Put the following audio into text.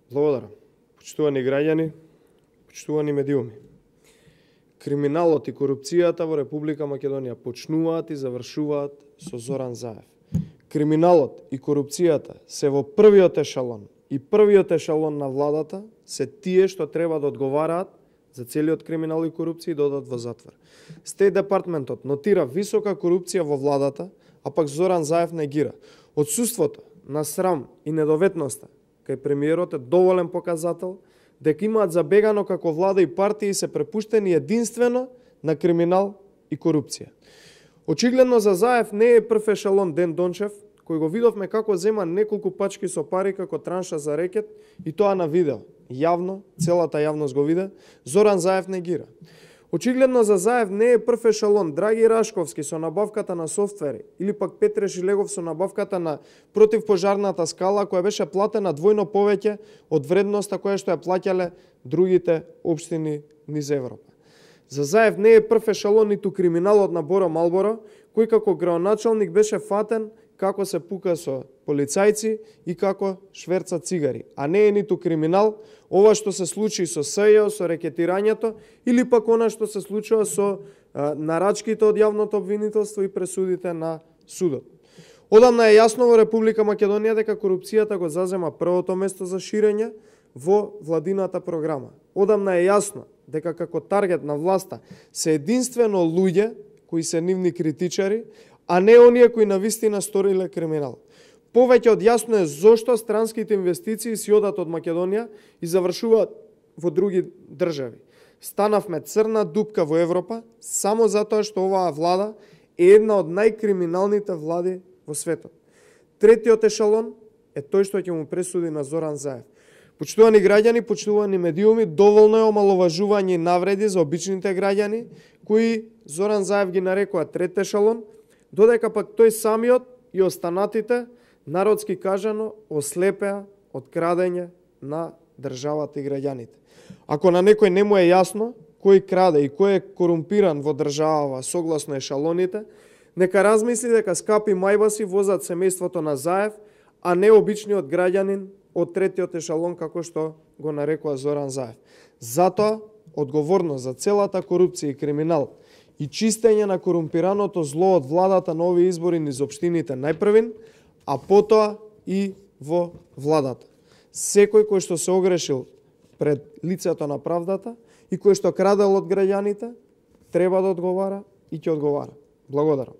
Благодарам. Почитувани граѓани, почитувани медиуми. Криминалот и корупцијата во Република Македонија почнуваат и завршуваат со Зоран Заев. Криминалот и корупцијата се во првиот ешалон и првиот ешалон на владата се тие што треба да одговараат за целиот криминал и корупција и да одат во затвор. Стејт департментот нотира висока корупција во владата, а пак Зоран Заев негира. Отсуството на срам и недоветноста кај премиерот е доволен показател дека имаат забегано како влада и партии се препуштени единствено на криминал и корупција. Очигледно за Заев не е прв ешалон Ден Дончев, кој го видовме како зема неколку пачки со пари како транша за рекет и тоа на видео. Јавно, целата јавност го виде, Зоран Заев негира. Очигледно за Заев не е прв ешалон Драги Рашковски со набавката на софтвери или пак Петре Шилегов со набавката на противпожарната скала која беше платена двојно повеќе од вредноста која што ја плаќале другите општини низ Европа. За Заев не е прв ешалон ниту криминалот на Боро Малборо, кој како градоначалник беше фатен како се пука со полицајци и како шверца цигари, а не е ниту криминал ова што се случи со СЈО, со рекетирањето или пак она што се случува со нарачките од јавното обвинителство и пресудите на судот. Одамна е јасно во Република Македонија дека корупцијата го зазема првото место за ширење во владината програма. Одамна е јасно дека како таргет на власта се единствено луѓе кои се нивни критичари, а не оние кои навистина сториле криминал. Повеќе од јасно е зошто странските инвестиции си одат од Македонија и завршуваат во други држави. Станавме црна дупка во Европа само затоа што оваа влада е една од најкриминалните влади во светот. Третиот ешалон е тој што ќе му пресуди на Зоран Заев. Почитувани граѓани, почитувани медиуми, доволно е омаловажување и навреди за обичните граѓани, кои Зоран Заев ги нарекува трет ешалон, додека пак тој самиот и останатите, народски кажано, ослепеа од крадење на државата и граѓаните. Ако на некој не му е јасно кој краде и кој е корумпиран во државава согласно ешалоните, нека размисли дека скапи мајбаси возат семејството на Заев, а не обичниот граѓанин од третиот ешалон како што го нарекува Зоран Заев. Затоа, одговорност за целата корупција и криминал и чистење на корумпираното зло од владата на овие избори низ општините најпрвин, а потоа и во владата. Секој кој што се огрешил пред лицето на правдата и кој што крадел од граѓаните, треба да одговара и ќе одговара. Благодарам.